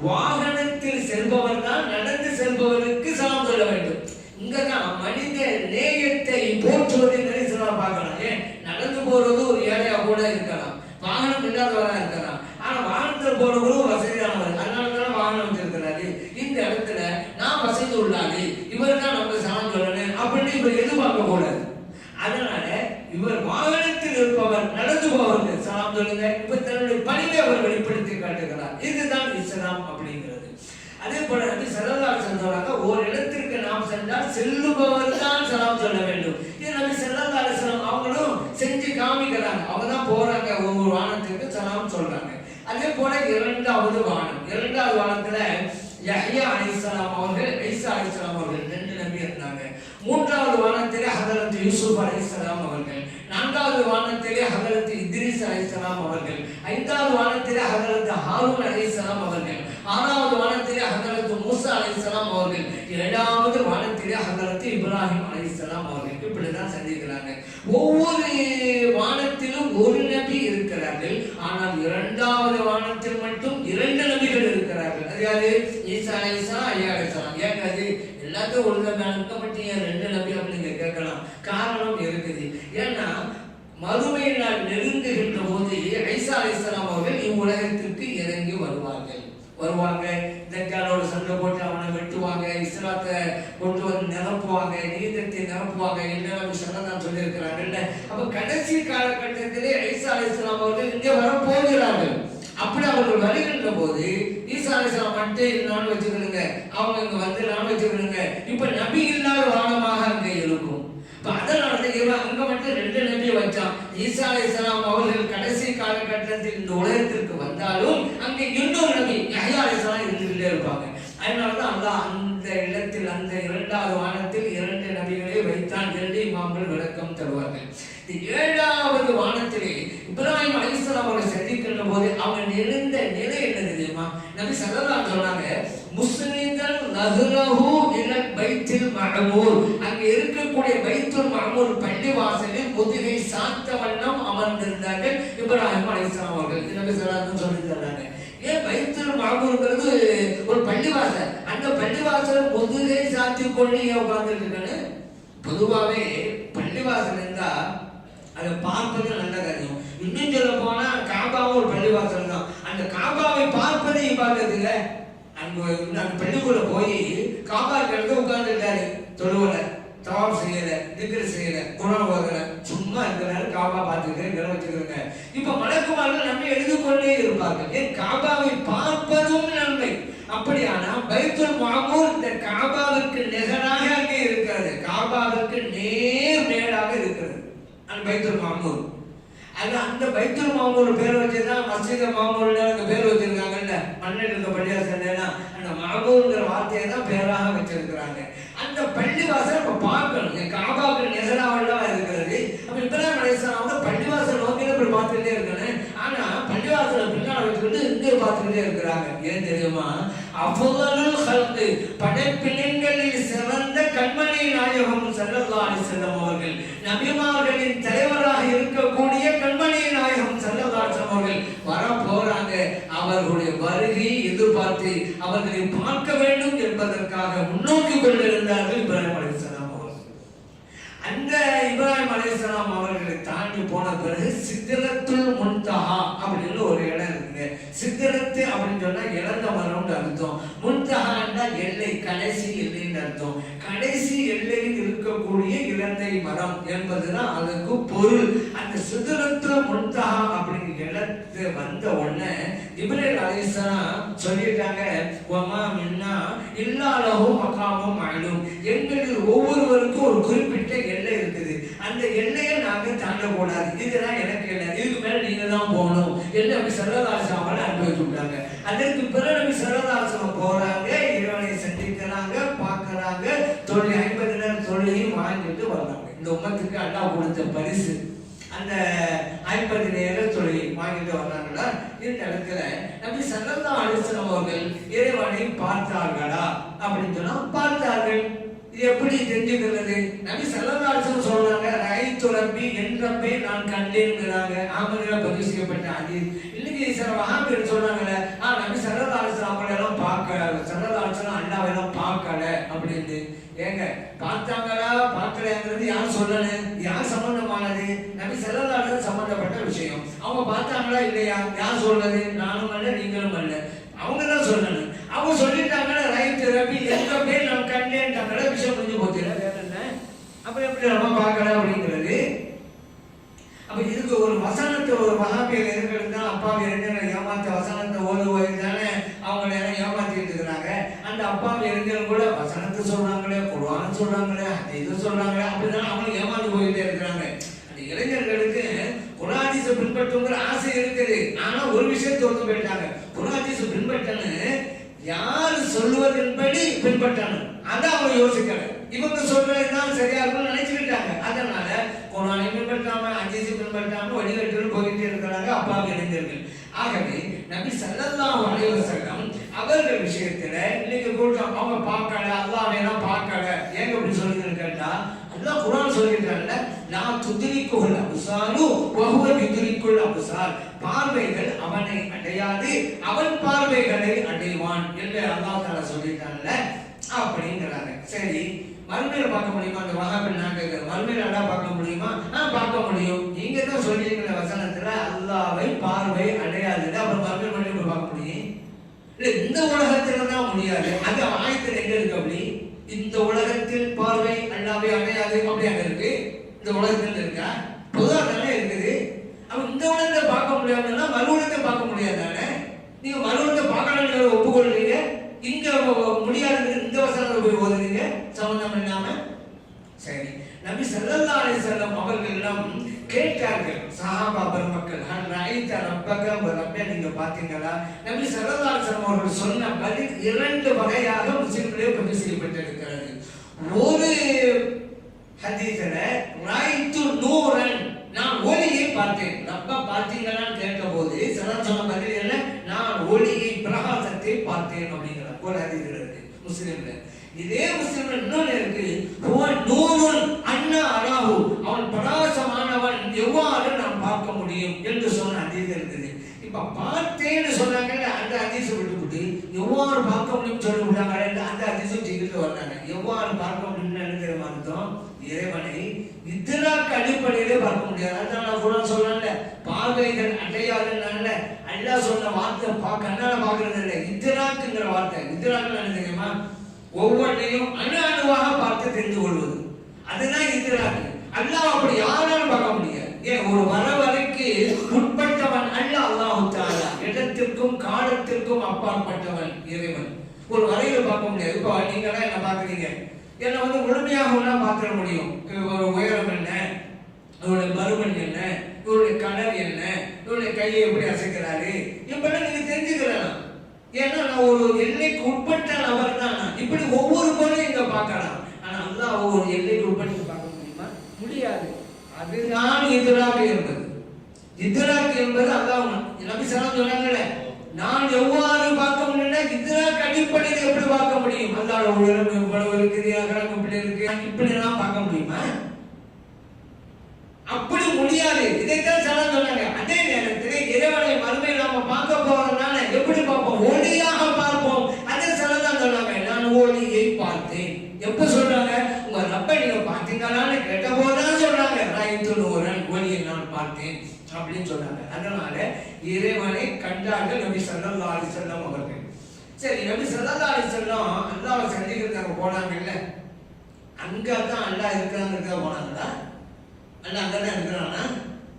[SPEAKER 1] வாகனத்தில் செல்பவர் தான் நடந்து செல்பவருக்கு சலாம் சொல்ல வேண்டும். இங்கதான் மனித நேயத்தை போற்றுவதை நரிசனம் பார்க்கலாம். ஏன் நடந்து போறது ஒரு ஏழையா கூட இருக்கலாம், வாகனம் இல்லாதவரா இருக்கலாம். ஆனா வாகனத்தில் போறவங்களும் வசதியானவர், அதனாலதான் வாகனம் வச்சிருக்கிறாரு. இந்த இடத்துல நான் வசதி உள்ளாது, இவர் தான் நமக்கு சலாம் சொல்லணும் அப்படின்னு இவர் எதிர்பார்க்க கூடாது. அதனால இவர் வாகனத்தில் இருப்பவர் நடந்து போவருக்கு சலாம் சொல்லுங்க. இப்ப தன்னுடைய பணிவை அவர் வெளிப்படுத்தி காட்டுகிறார். இதுதான் இஸ்லாம் அப்படிங்கிறது. அதே போல நபி ஸல்லல்லாஹு அலைஹி வஸல்லம் சொல்றாங்க, ஒரு இடத்திற்கு நாம் சென்றால் செல்லுபவர் தான் சலாம் சொல்ல வேண்டும். இது நபி ஸல்லல்லாஹு அலைஹி வஸல்லம் அவங்களும் செஞ்சு காமிக்கிறாங்க. அவங்க தான் போறாங்க, ஒவ்வொரு வானத்திற்கு சலாம் சொல்றாங்க. அதே போல இரண்டாவது வானத்துல யஹ்யா அலைஹிஸ்ஸலாம் அவர்கள், ஈசா அலைஹிஸ்ஸலாம் அவர்கள் ரெண்டு நபி இருந்தாங்க. மூன்றாவது வானத்திலே ஹதரத் யூசுப் அலைஹிஸ்ஸலாம் அவர்கள். நான்காவது வானத்திலே ஹதரத் இத்ரீஸ் அலைஹிஸ்ஸலாம் அவர்கள். ஐந்தாவது வானத்திலே ஹதரத் ஹாரூன் அலைஹிஸ்ஸலாம் அவர்கள். ஆறாவது வானத்திலே ஹதரத் மூசா அலைஹிஸ்ஸலாம் அவர்கள். இரண்டாவது வானத்திலே ஹதரத் இப்ராஹிம் அலைஹிஸ்ஸலாம் அவர்கள். இப்படிதான் சந்திக்கிறாங்க. ஒவ்வொரு வானத்திலும் ஒரு நபி இருக்கிறார்கள். ஆனால் இரண்டாவது வானத்தில் மட்டும் இரண்டு நபிகள் இருக்கிறார்கள். அது யாரு? ஈசா அலைஹிஸ்ஸலாம், ஐயா அலைஹிஸ்ஸலாம். ஏங்க அது எல்லாத்தையும் ஒழுங்காக அனுப்ப மாட்டீங்க ரெண்டு நபி அப்படின்னு கேட்கலாம். காரணம் இருக்குது. ஏன்னா மறுமை நாள் நெருங்குகின்ற போது ஈசா அலைஹிஸ்ஸலாம் அவர்கள் இவ்வுலகத்திற்கு இறங்கி வருவாங்க. தஜ்ஜாலோட சண்டை போட்டு அவனை வெட்டுவாங்க, இஸ்லாத்தை கொண்டு வந்து நிரப்புவாங்க, நீதத்தை நிரப்புவாங்க என்று நம்ம சொல்லியிருக்கிறார்கள். அப்ப கடைசி காலகட்டத்திலே ஈசா அலைஹிஸ்ஸலாம் அவர்கள் இங்கே வரப்போகிறார்கள். அப்படி அவர்கள் வருகின்ற போது ஈசா அலைஹிஸ்ஸலாம் மட்டும் இருந்தாலும் வச்சுக்கணுங்க, அவங்க இங்க வந்துடலாம்னு வச்சுக்கணுங்க. இப்ப நபி இல்லாத வானமாக அங்கே இருக்கும். அதனாலதான் இவன் அங்க மட்டும் ரெண்டு நபியை வச்சான். ஈசா அலைஹிஸ்ஸலாம் அவர்கள் கடைசி காலகட்டத்தில் இந்த உலகத்திற்கு வந்தாலும் அங்கே இன்னொரு நபி யஹ்யா அலைஹிஸ்ஸலாம் இருந்துகிட்டே இருப்பாங்க. அதனாலதான் அல்லாஹ் அந்த இடத்தில் அந்த இரண்டாவது வானத்தில் இரண்டு நபிகளை வைத்தான். இரண்டு இமாம்கள் விளக்கம் தருவார்கள். ஏழாவது வானத்திலே இப்ராஹிம் அலைஹிஸ்ஸலாம் அவர்கள் சந்திக்கின்ற போது அவங்க இருந்த நிலை என்ன தெரியுமா? நபி ஸல்லல்லாஹு அலைஹி சொன்னாங்க, முஸ்லிம்கள் நஹ்ரஹு இலல் பைத்துல் மஅமூர், அங்கே இருக்கக்கூடிய பைத்துல் மஅமூர் பள்ளி வாசலில் முதுகை சாத்த வண்ணம் அமர்ந்திருந்தார்கள் இப்ராஹிம் அலைஹிஸ்ஸலாம் அவர்கள். நபி ஸல்லல்லாஹு அலைஹி சொல்லி தராங்க. ஏன் பைத்துல் மஅமூர்ங்கிறது ஒரு பள்ளிவாசல், அந்த பள்ளிவாசல் முதுகை சாத்தி கொண்டு ஏன் உட்கார்ந்துருக்காங்க? பொதுவாகவே பள்ளிவாசல் இருந்தா அதை பார்ப்பது நல்ல காரியம். இன்னும் சொல்ல போனா காபாவும் ஒரு பள்ளிவாசல் தான். அந்த காபாவை பார்ப்பதை பார்க்கறதுல அந்த பள்ளிக்குள்ள போய் காபா கிட்ட உட்கார்ந்துருக்காரு, தொழுவல, தவாப் செய்யல, திக்ர் செய்யல, குர்ஆன் ஓதல, சும்மா இருக்கிறாரு, காபா பார்த்துக்கிற வச்சுக்கிறங்க. இப்ப மலக்குமார்கள் நம்ம எழுதி கொண்டே இருப்பார்கள். ஏன் காபாவை பார்ப்பதும் நன்மை. அப்படியானா பைத்துல் மஅமூர் இந்த காபாவிற்கு நிகராக அங்கே இருக்கிறது, காபாவிற்கு நேராக இருக்கிறது அந்த பைத்துல் மஅமூர். அது அந்த பைத்துல் மஅமூர் பேர் வச்சுதான் மஸ்ஜித் மஅமூர்ல அந்த பேர் வச்சிருக்காங்கல்ல, மண்ணில் இருக்க பள்ளிவாசல்னா அந்த மஅமூர்ங்கிற வார்த்தையை தான் பேராக வச்சிருக்கிறாங்க. அந்த பள்ளிவாசல் இப்ப பார்க்கணும், காபாவுக்கு நிகராக இருக்கிறது. அப்ப இப்ராஹிம் அலைஹிஸ்ஸலாம் பள்ளிவாசல் நோக்கி இப்படி பார்த்துட்டே இருக்கணும். ஆனா பள்ளிவாசலை பின்னால் வச்சுக்கிட்டு இங்கே பார்த்துக்கிட்டே இருக்கிறாங்க. ஏன் தெரியுமா? அஃதலுல் ஹல்க், படைப்பினங்களில் சிறந்த கண்மணி நாயகம் ஸல்லல்லாஹு அலைஹி வஸல்லம் அவர்கள், நபிமார்களின் தலைவராக இருக்கக்கூடிய கண்மணி நாயகம் ஸல்லல்லாஹு அலைஹி வஸல்லம் அவர்கள் வர போறாங்க. அவர்களுடைய வருகை எதிர்பார்த்து அவர்களை பார்க்க வேண்டும் என்பதற்காக முன்னோக்கி கொண்டிருந்தார்கள் இப்ராஹிம் அலைஹிஸ்ஸலாம் அவர்கள். அந்த இப்ராஹிம் அலைஹிஸ்ஸலாம் அவர்களை தாண்டி போன பிறகு சித்ரத்துல் முன்தஹா அப்படின்னு ஒரு இடம் இருக்குங்க. சித்ரத்து அப்படின்னு சொன்னா இழந்த மரம்னு அர்த்தம். முன்தஹான்னா எல்லை, கடைசி எல்லைன்னு அர்த்தம். கடைசி எல்லையில் இருக்கக்கூடிய இலந்தை மரம் என்பதுதான் அதுக்கு பொருள். அந்த சித்ரத்துல் முன்தஹா அப்படிங்கிற இடத்து வந்த உடனே இப்ராஹிம் அலைஹிஸ்ஸலாம் சொல்லிட்டாங்க, வமா மின்னா இல்லா லஹு மகாமும் மஅலூம், எங்களில் ஒவ்வொருவருக்கும் ஒரு குறிப்பிட்ட எல்லை இருக்குது, அந்த எல்லையை நாங்க தாண்டக்கூடாது, இதுதான் எனக்கு எல்லை, இதுக்கு மேல நீங்க தான் போகணும் என்று நபி ஸல்லல்லாஹு அலைஹி வஸல்லம் அனுப்பி விட்டாங்க. அதற்கு பிறகு நபி ஸல்லல்லாஹு அலைஹி வஸல்லம் போறாங்க, இறைவனை சந்திக்கிறாங்க, பார்க்கறாங்க, 50 நேரம் தொழுகையும் வாங்கிட்டு வர்றாங்க. இந்த உம்மத்துக்கு அல்லாஹ் கொடுத்த பரிசு அந்த 50 நேர தொழுகை வாங்கிட்டு வர்றாங்களா. இந்த இடத்துல நபி ஸல்லல்லாஹு அலைஹி வஸல்லம் அவர்கள் இறைவனை பார்த்தார்களா அப்படின்னு சொன்னா பார்த்தார்கள். இது எப்படி தெரிஞ்சுக்கிறது? நபி ஸல்லல்லாஹு அலைஹி வஸல்லம் சொல்றாங்க, ரைத்து ரப்பி, என் ரப்பை நான் கண்டேன்ங்கறாங்க. ஆமதுல பதிவு செய்யப்பட்ட ஹதீஸ். இன்னைக்கு சில வஹாபிகள் சொல்றாங்கல, நபி ஸல்லல்லாஹு அலைஹி வஸல்லம் அவங்களெல்லாம் பார்க்கல, ஸல்லல்லாஹு அலைஹி வஸல்லம் அல்லாஹ்வை எல்லாம் பார்க்கல அப்படின்னு. ஏங்க பார்த்தாங்களா பார்க்கலங்கிறது யார் சொல்லணும்? யார் சம்பந்தமானது? நபி ஸல்லல்லாஹு அலைஹி வஸல்லம் சம்பந்தப்பட்ட விஷயம். அவங்க பார்த்தாங்களா இல்லையா? யார் சொல்றது? நானும் அல்ல, நீங்களும் அல்ல, அவங்க தான் சொல்லணும். அவங்க சொல்லிட்டாங்களா, ரைட் ரப்பி எங்க பேர் நான் கண்டேன்ட்டாங்களா, விஷயம் முடிஞ்சு போச்சு. வேற என்ன? அப்ப எப்படி நம்ம பார்க்கல அப்படிங்கிறது? அப்ப இதுக்கு ஒரு வசனத்தை ஒரு வஹாபியர் இருக்கிறது அப்பாவி அறிஞர்கள் ஏமாத்த வசனத்தை ஓதுவது தானே அவங்க ஏமாத்திட்டு இருக்கிறாங்க. அந்த அப்பாவி அறிஞர்கள் கூட வசனத்தை சொல்றாங்களே, குர்ஆன் சொல்றாங்களே, இது சொல்றாங்களே, அப்படிதான் அவங்க ஏமாந்து போயிட்டே இருக்கிறாங்க. அந்த இளைஞர்களுக்கு குர்ஆன் ஹதீஸை பின்பற்றுங்கிற ஆசை இருக்குது. ஆனா ஒரு விஷயத்தை ஒத்து போயிட்டாங்க, குர்ஆன் ஹதீஸை பின்பற்றணும், யார் சொல்வதன்படி பின்பற்றணும் அதை அவங்க யோசிக்கல. இவங்க சொல்றதுதான் சரியா இருக்கும்னு நினைச்சுக்கிட்டாங்க. அதனால குர்ஆனை பின்பற்றாம ஹதீஸை பின்பற்றாம வழிகட்டு போயிட்டே இருக்கிறாங்க அப்பாவி இளைஞர்கள். ஆகவே நபி ஸல்லல்லாஹு அலைஹி வஸல்லம் அவர்கள் விஷயத்துல இன்னைக்கு கூட்டம் அவங்க பார்க்கல, அல்லாஹ்வையெல்லாம் பார்க்கல. ஏங்க இப்படி சொல்லுங்கன்னு கேட்டா, அல்லாஹ் குர்ஆன் சொல்லிட்டாங்கல்ல, லா துத்ரிகுல் அப்சாரு வஹுவ யுத்ரிகுல் அப்சார், பார்வைகள் அவனை அடையாது, அவன் பார்வைகளை அடைவான் என்று அல்லாஹ் தஆலா சொல்லிட்டாங்கல்ல அப்படிங்கறாங்க. சரி, மறுமையில பார்க்க முடியுமா? அந்த வஹாபில் நான் கேட்கிறேன், மறுமையில அல்லாஹ் பார்க்க முடியுமா? பார்க்க முடியும். நீங்க தான் சொல்றீங்க வசனத்துல அல்லாஹ்வை பார்வை அடையாது, அப்புறம் மறுமையில மட்டும் பார்க்க முடியும்? இல்ல, இந்த உலகத்துல தான் முடியாது. அது ஆயத்துல எங்க இருக்கு? அப்படி இந்த உலகத்தில் பார்வை அல்லாஹ்வை அடையாது அப்படி அங்க இருக்கு? இந்த உலகத்துல இருக்கா? பொதுவா தானே இருக்குது. அப்ப இந்த உலகத்தை பார்க்க முடியாதுன்னா மறு உலகத்தை பார்க்க முடியாதானே? நீங்க மறு உலகத்தை பார்க்கணும்னு ஒப்புக்கொள்றீங்க, இங்க முடியாது இந்த வசனத்தை போய் ஓதுறீங்க சம்பந்தம் இல்லாம. சரி, நபி ஸல்லல்லாஹு அலைஹி வஸல்லம் அவர்களிடம் கேட்டார்கள் சஹாபா பெருமக்கள், ஹல் ரஐத ரப்பக வ ரப்ப, நீங்க பாத்தீங்களா? நபி ஸல்லல்லாஹு அலைஹி வஸல்லம் அவர்கள் சொன்ன பதில் 2 வகையாக முஸ்லிம்களே பதிவு செய்யப்பட்டிருக்கிறது. ஒரு ஹதீஸ்ல ரஐது நூரன், நான் ஒளியை பார்த்தேன். ரப்ப பார்த்தீங்களான்னு கேட்டபோது ஸல்லல்லாஹு சொன்ன பதில் என்ன? நான் ஒளியை, பிரகாசத்தை பார்த்தேன் அப்படிங்கிற ஒரு ஹதீஸ் இருக்கு முஸ்லிம்ல. இதே முஸ்லிம்ல இன்னொன்னு இருக்கு, ஹுவ நூருன் அன்னா அராஹு, அவன் பிரகாசமானவன், எவ்வாறு நாம் பார்க்க முடியும் என்று சொன்ன ஹதீஸ் இருக்குது. இப்ப பார்த்தேன்னு சொன்னாங்கல்ல, அந்த ஹதீஸை விட்டுவிட்டு எவ்வாறு பார்க்க முடியும் சொல்லி விட்டாங்க, அந்த ஹதீஸும் தூக்கிட்டு வந்தாங்க. எவ்வாறு பார்க்க முடியும்னு நினைக்கிற அர்த்தம், இறைவனை இத்ராக் அடிப்படையிலே பார்க்க முடியாது. அதான் நான் கூட சொல்லல, பார்வைகள் அடையாதுன்னு அல்லாஹ் சொன்ன வார்த்தை கண்ணால பார்க்கறது இல்லை, இத்ராக்குங்கிற வார்த்தை. இத்ராக்கு என்ன தெரியுமா? ஒவ்வொன்றையும் அணு அணுவாக பார்த்து தெரிந்து கொள்வது, அதுதான் இத்ராக்கு. அல்லாஹ் அப்படி யாராலும் பார்க்க முடியாது. ஏன்? ஒரு வரவரைக்கு உட்பட்டவன் அல்ல அல்லாஹ் தஆலா, இடத்திற்கும் காலத்திற்கும் அப்பாற்பட்டவன் இறைவன். ஒரு வரையில பார்க்க முடியாது. இப்போ நீங்களா என்ன பார்க்குறீங்க, என்ன முழுமையாக ஒன்றா பார்த்துட முடியும். ஒரு உயரம் என்ன, இவருடைய பருமன் என்ன, இவருடைய கலர் என்ன, இவருடைய கையை எப்படி அசைக்கிறாரு, இப்பெல்லாம் நீங்க தெரிஞ்சுக்கலாம். ஏன்னா நான் ஒரு எல்லைக்கு உட்பட்ட நபர் தான். இப்படி ஒவ்வொரு பொருளும் இங்க பார்க்கலாம். ஆனா அல்லாஹ் ஒரு எல்லைக்கு உட்பட்டு பார்க்க முடியுமா? முடியாது. அதுதான் இத்ராக் என்பது. இத்ராக் என்பது அல்லாஹ் நபி ஸல்லல்லாஹு அலைஹி வஸல்லம் சொன்னாங்கல்ல, நான் அடிப்படையில் எப்படி பார்க்க முடியும்? அல்லாஹ் உலகம் இவ்வளவு இருக்குது, அகலம் இப்படி இருக்கு, இப்படி எல்லாம் பார்க்க முடியுமா? அப்படி முடியாது. இதைத்தான் சொல்ல சொன்னாங்க. அதே நேரத்தில் இறைவனை மறுமை நாம பார்க்க போறதுனால எப்படி பார்ப்போம்? ஒளியாக பார்ப்போம். அதே சொல்லதான் சொன்னாங்க, நான் ஒளியை பார்த்தேன். எப்ப சொல்றாங்க? உங்க ரப்பை நீங்க பார்த்தீங்களான்னு கேட்ட போதுதான் சொல்றாங்க, ஒளியை நான் பார்த்தேன் அப்படின்னு சொன்னாங்க. அதனால இறைவனை கண்டார்கள் நபி ஸல்லல்லாஹு அலைஹி வஸல்லம் அவர்கள். சரி, நபி ஸல்லல்லாஹு அலைஹி வஸல்லம் அல்லாஹ்வை சந்திக்கிறதுக்கு போனாங்கல்ல, அங்கதான் அல்லாஹ் இருக்கிறாங்க போனாங்களா? அல்லாஹ் அங்கதான் இருக்கிறானா?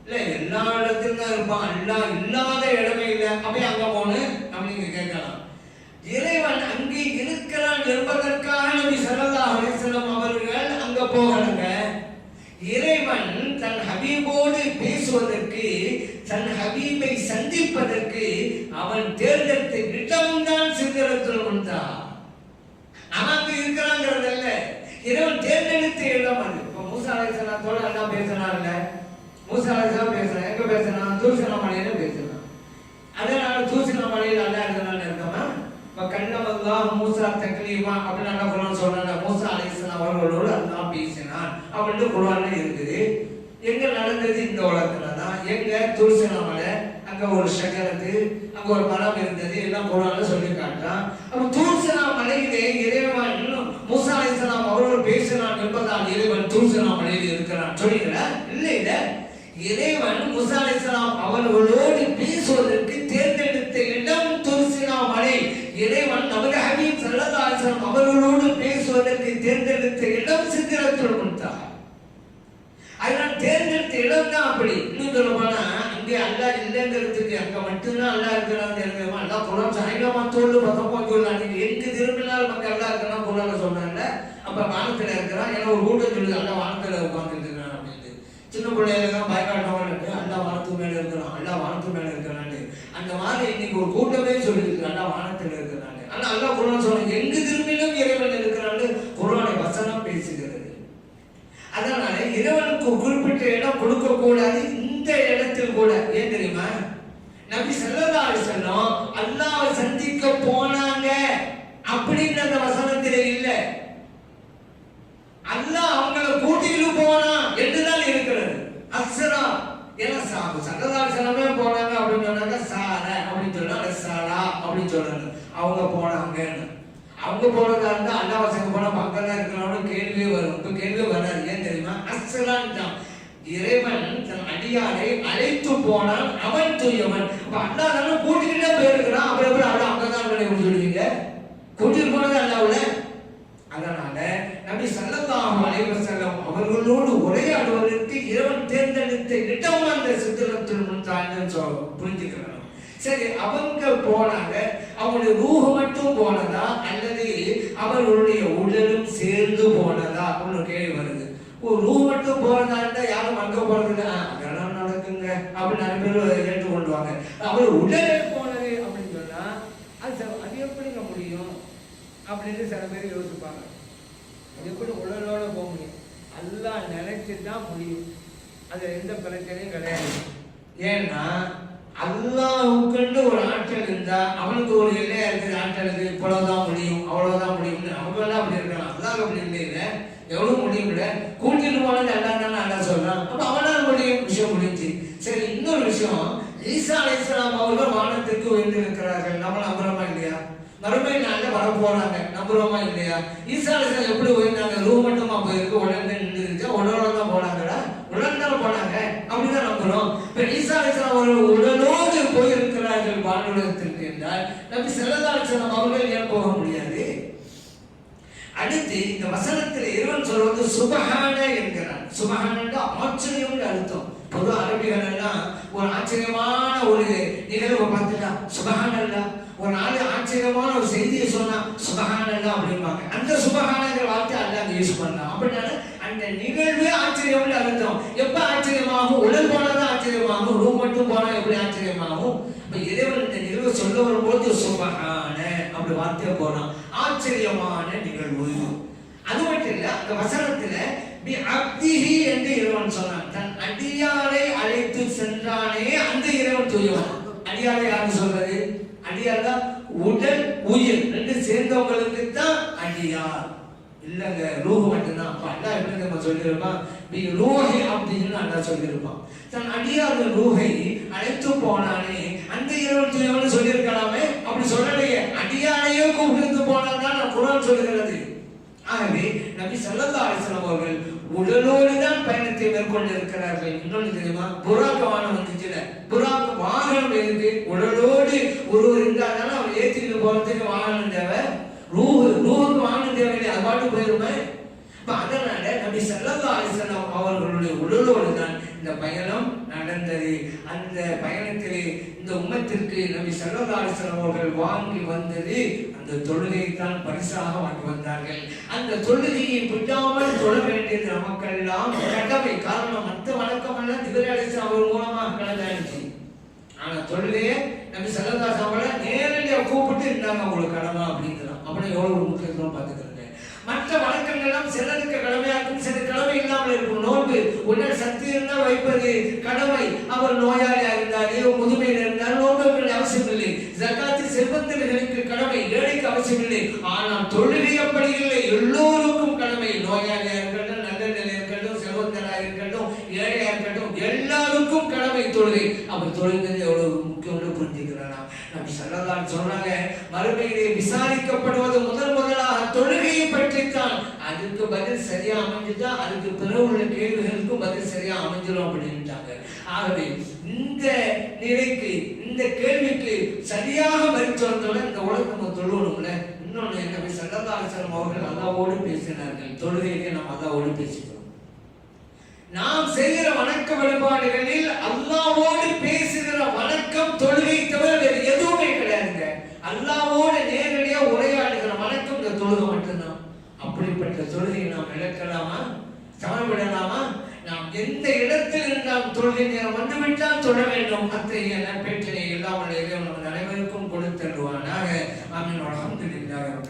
[SPEAKER 1] இல்ல, எல்லா இடத்துலயும் தான் இருப்பான். அல்லாஹ் இல்லாத இடமே இல்லை. அப்படியே அங்க போன அப்படின்னு கேட்கலாம். இறைவன் அங்கே இருக்கிறான் என்பதற்காக நபி ஸல்லல்லாஹு அலைஹி வஸல்லம் அவர்கள் அங்க போகலங்க. இறைவன் தன் ஹபீபோடு பேசுவதற்கு, தன் ஹபீபை சந்திப்பதற்கு அவன் தேர்ந்தெடுத்த இடம்தான் சிதறத்துல் முன்தஹா. அவன் அங்க இருக்கிறாங்கிறதல்ல, இறைவன் தேர்ந்தெடுத்த இடம் அது. இப்போ மூசா அலைஹிஸ்ஸலாத்தோட அல்லாஹ் பேசினார்ல, மூசா அலைஹிஸ்ஸலாம் பேசுறான். எங்க பேசுறான்? தூர்சினா மலையில பேசுறான். அதனால தூர்சினா மலையில அல்லாஹ் இருக்கிறான்னு இருக்கமா? கல்லமல்லாஹ் மூசா தக்லீமா அப்படின்னு அல்லாஹ் குர்ஆன் சொல்றாங்க. மூசா அலைஹிஸ்ஸலாம் அவர்களோடு அல்லாஹ் பேசினான் அப்படின்னு குர்ஆன்ல இருக்குது. எங்க நடந்தது? இந்த உலகத்துல தான். எங்க? தூர்சினா மலை. அங்க ஒரு ஷஜரத்து, அங்க ஒரு மரம் இருந்தது. எல்லாம் குர்ஆன்ல சொல்லி காட்டுறான். அப்ப தூர்சினா மலையிலே இறைவன் மூசா அலைஹிஸ்ஸலாம் அவரோடு பேசினான் என்பதால் இறைவன் தூர்சினா மலையில் இருக்கிறான் சொல்லிங்களா? இல்ல இல்ல, இறைவன் மூசா அலைஹிஸ்ஸலாம் அவர்களோடு பேசுவதற்கு தேர்ந்தெடுத்த இடம் தூர்சினா மலை. இறைவன் நமது ஹபீப் ஸல்லல்லாஹு அலைஹி வஸல்லம் அவர்களோடு பேசுவதற்கு தேர்ந்தெடுத்த இடம் சித்ரத்துல் முன்தஹா. அதனால தேர்ந்தெடுத்த இடம் தான் அப்படி. இன்னும் சொல்ல போனா, அங்கே அல்லாஹ் இல்லைங்கிறதுக்கு அங்க மட்டும்தான் அல்லாஹ் இருக்கிறான்னு தெரியுமா? அல்லாஹ் குர்ஆன் சாயங்காலமா தோல் பத்தமா சொல்லலாம். நீங்க எங்க திரும்பினாலும் அங்க அல்லாஹ் இருக்கிறான் குர்ஆன்ல சொன்னாங்க. அப்ப வானத்துல இருக்கிறான். ஏன்னா ஒரு கூட்டம் சொல்லுது அல்லாஹ் வானத்துல உட்கார்ந்து இருக்கிறான் அப்படின்னு. சின்ன பிள்ளைகளுக்கு பயக்காட்டவங்க அல்லாஹ் வானத்து மேல இருக்கிறான், அல்லாஹ் வானத்து மேல இருக்கிறான்னு. அந்த மாதிரி இன்னைக்கு ஒரு கூட்டமே சொல்லிருக்கு அல்லாஹ் வானத்துல இருக்கிறான்னு. ஆனா அல்லாஹ் குர்ஆன் சொன்னாங்க எங்கு திரும்பிலும் இறைவன் இருக்கிறான்னு குர்ஆனை வசனம் பேசுகிறது. அதனால இறைவனுக்கு குறிப்பிட்ட இடம் கொடுக்க கூடாது. இந்த இடத்தில் கூட ஏன் தெரியுமா? நபி ஸல்லல்லாஹு அலைஹி வஸல்லம் அல்லாஹ்வை சந்திக்க போனாங்க அப்படின்ற அந்த வசனத்திலே இல்ல. அல்லாஹ் அவங்கள கூட்டிட்டு போனா என்றுதான் இருக்கிறது. அஸ்ஸரா ஏன்னா ஸல்லல்லாஹு அலைஹி வஸல்லம் போனாங்க அப்படின்னு சொன்னாங்க, சார அப்படின்னு சொன்னாங்க, சாலா அப்படின்னு சொன்னாங்க. அவங்க போனாங்கன்னு. அவங்க போறதா இருந்தா அல்லாஹ் வசனம் போனா பக்கத்துல இருக்கிறவங்க கேள்வியே வரும். இப்ப கேள்வியே வராது. ஏன் தெரியுமா? அஸ்ஸலான் தான். இறைவன் தன் அடியாரை அழைத்து போனான், அவன் தூயவன். அப்ப அல்லாஹ் தானே கூட்டிகிட்டே போயிருக்கிறான். அப்புறம் எப்படி அல்லாஹ் அங்கதான் சொல்லுவீங்க? கூட்டிட்டு போனது அல்லாஹ்வுல. அதனால நபி ஸல்லல்லாஹு அலைஹி வஸல்லம் அவர்களோடு உரையாடுவதற்கு இறைவன் தேர்ந்தெடுத்த இடம் அந்த சித்ரத்துல் முன்தஹா புரிஞ்சுக்கிறோம். சரி, அவங்க போனாங்க. அவங்களுடைய ரூஹ் மட்டும் போனதா அல்லது அவர்களுடைய உடலும் சேர்ந்து போனதா அப்படின்னு கேள்வி வருது. ரூஹ் மட்டும் போனதா இருந்தா யாரும் அங்க போறது அதெல்லாம் நடக்குங்க அப்படின்னு நிறைய பேர் ஏற்றுக்கொண்டுவாங்க. அவர் உடலே போனது அப்படின்னு சொன்னா அது எப்படிங்க முடியும் அப்படின்னு சில பேர் யோசிப்பாங்க. அது எப்படி உடலோட போக முடியும்? எல்லாம் நினைச்சுதான் முடியும். அது எந்த பிரச்சனையும் கிடையாது. ஏன்னா அல்லாஹ்வுக்கு ஒரு ஆற்றல் இருந்தா அவனுக்கு ஒரு எல்லையா இருக்குது. ஆற்றலுக்கு இவ்வளவுதான் முடியும், அவ்வளவுதான் முடியும். அவங்க எல்லாம் அப்படி இருக்கலாம். அல்லாஹ் அப்படி இல்லை. எவ்வளவு முடியும் இல்ல, கூட்டிட்டு போனது அல்லாஹ் தானே அல்லாஹ் சொல்றான். அப்ப அவனால் முடியும், விஷயம் முடிஞ்சு. சரி, இன்னொரு விஷயம், ஈசா அலைஹிஸ்ஸலாம் அவர்கள் வானத்திற்கு உயர்ந்து இருக்கிறார்கள். நம்ம நம்புறோமா இல்லையா? மறுமை நாள்ல வர போறாங்க, நம்புறோமா இல்லையா? ஈசா அலைஹிஸ்ஸலாம் எப்படி உயர்ந்தாங்க? ரூஹ் மட்டுமா போயிருக்கு, உடனே நின்றுச்சா? உடலோட தான் போனாங்களா? உடல் தானே போனாங்க. அப்படிதான் நம்புறோம். இப்ப ஈசா அலைஹிஸ்ஸலாம் அவர்கள் உடலோடு போயிருக்கிறார்கள் வானுலகத்திற்கு என்றால் நபி ஸல்லல்லாஹு அலைஹி வஸல்லம் அவர்கள் ஏன் போக முடியாது? அடுத்து இந்த வசனத்தில் இறைவன் சொல்வது சுபஹான என்கிறான். சுபஹான ஆச்சரியம் அர்த்தம். பொது அரபிகள் எல்லாம் ஒரு ஆச்சரியமான ஒரு நிகழ்வை பார்த்துட்டா சுபஹானல்லாஹ், ஒரு நாள் ஆச்சரியமான ஒரு செய்தியை சொன்னா சுபஹானல்லாஹ் அப்படிம்பாங்க. அந்த சுபஹானங்கிற வார்த்தை அல்லாஹ் யூஸ் பண்ணலாம். அப்படின்னா அந்த நிகழ்வே ஆச்சரியம்னு அர்த்தம். எப்ப ஆச்சரியமாகும்? உடல் போனதான் ஆச்சரியமாகும். ரூம் மட்டும் போனா எப்படி ஆச்சரியமாகும்? இப்ப இறைவன் இந்த நிகழ்வு சொல்ல வரும்போது சுபஹான அப்படி வார்த்தையை போனோம், ஆச்சரியமான நிகழ்வு. அது மட்டும் இல்ல, அந்த வசனத்துல பி அப்திஹி என்று இறைவன் சொன்னான். தன் அடியாரை அழைத்து சென்றானே அந்த இறைவன் தூயவன். அடியாரை யாரு சொல்றது? அடியார் தான் உடல் உயிர் ரெண்டு சேர்ந்தவங்களுக்கு தான் அடியார். இல்லங்க ரூஹ் மட்டும்தான். அப்ப அல்லாஹ் எப்படி நம்ம சொல்லியிருப்பான், நீ ரூஹை அப்படின்னு அல்லாஹ் சொல்லியிருப்பான். தன் அடியார்கள் ரூஹை அழைத்து போனானே அந்த இரவு சொல்லியிருக்கலாமே, அப்படி சொல்லலையே. அடியாரையோ கூப்பிட்டு போனால்தான் நான் குர்ஆன் சொல்லுகிறது. ஆகவே நபி ஸல்லல்லாஹு அலைஹி வஸல்லம் அவர்கள் உடலோடு தான் பயணத்தை மேற்கொண்டு இருக்கிறார்கள். இன்னொன்று தெரியுமா, புராக் வாகனம் வந்துச்சுல, புராக் வாகனம் இருக்கு. உடலோடு ஒருவர் இருந்தாலும் அவர் ஏற்றிட்டு போறதுக்கு வாகனம் தேவை. ரூஹுக்கு வாகனம் தேவையில்லை, அது பாட்டு போயிருமே. அதனால நபி ஸல்லல்லாஹு அலைஹி வஸல்லம் அவர்களுடைய உடலோடு தான் இந்த பயணம் நடந்தது. அந்த பயணத்திலே இந்த உம்மத்திற்கு நபி ஸல்லல்லாஹு அலைஹி வஸல்லம் அவர்கள் வாங்கி வந்தது அந்த தொழுகையை தான் பரிசாக வாங்கி வந்தார்கள். அந்த தொழுகையை விடாமல் தொழ வேண்டியது நமக்கெல்லாம் கடமை. காரணம், மற்ற வணக்கம் எல்லாம் ஜிப்ரீல் அலைஹிஸ்ஸலாம் அவர் மூலமாக கடந்தாச்சு. ஆனா தொழுகையை நபி ஸல்லல்லாஹு அலைஹி வஸல்லம் நேரடியாக கூப்பிட்டு இருந்தாங்க உங்களுக்கு கடமை அப்படிங்கிறோம். அப்படின்னா எவ்வளவு முக்கியத்துவம் பார்த்துக்கிறேன். மற்ற வழக்கங்கள் எல்லாம் சிலருக்கு கடமையா இருக்கும், சில கடமை இல்லாமல் இருக்கும். நோன்பு உடல் சக்தி இருந்தால் வைப்பது கடமை. அவர் நோயாளியா இருந்தாலே முதுமையில் இருந்தால் நோன்பு அவசியம் இல்லை. ஜகாத்து செல்வந்தர்களுக்கு கடமை, ஏழைக்கு அவசியம் இல்லை. ஆனால் தொழுகை அப்படி இல்லை, எல்லோருக்கும் கடமை. நோயாளியா இருக்கட்டும், நல்ல நிலையா இருக்கட்டும், செல்வந்தரா இருக்கட்டும், ஏழையா இருக்கட்டும், எல்லாருக்கும் கடமை தொழுகை. அவர் தொழுகிறது எவ்வளவு முக்கியம் புரிஞ்சுக்கிறாரா? நபி ஸல்லல்லாஹு அலைஹி சொல்றாங்க, மறுமையிலே விசாரிக்கப்படுவது முதலாக தொழுகையை பற்றித்தான். அதுக்கு பதில் சரியா அமைஞ்சுட்டா அதுக்கு பிறகு உள்ள கேள்விகளுக்கும் பதில் சரியா அமைஞ்சிடும் அப்படின்ட்டாங்க. ஆகவே இந்த நிலைக்கு, இந்த கேள்விக்கு சரியாக பதில் சொன்னோட இந்த உலகம் தொழுவணும்ல. இன்னொன்னு, நபி ஸல்லல்லாஹு அலைஹி வஸல்லம் அவர்கள் அல்லாஹ்வோடு பேசினார்கள். தொழுகையிலே நாம் அல்லாஹ்வோடு பேசிக்கிறோம். நாம் செய்கிற வணக்க வழிபாடுகளில் அல்லாஹ்வோடு பேசுகிற வணக்கம் தொழுகை தவிர வேறு எதுவுமே கிடையாதுங்க. அல்லாஹ்வோடு நேரடியா உரையாடுகிற வணக்கம் இந்த தொழுகை மட்டும்தான். அப்படிப்பட்ட தொழுகையை நாம் இழக்கலாமா, சமர்ப்பிடலாமா? நாம் எந்த இடத்தில் இருந்தால் தொழுகை நேரம் வந்துவிட்டால் தொழ வேண்டும். அத்தகைய நற்பேற்றினை எல்லாம் இறைவன் அனைவருக்கும் கொடுத்தருவானாக. ஆமீன். அல்ஹம்துலில்லாஹ்.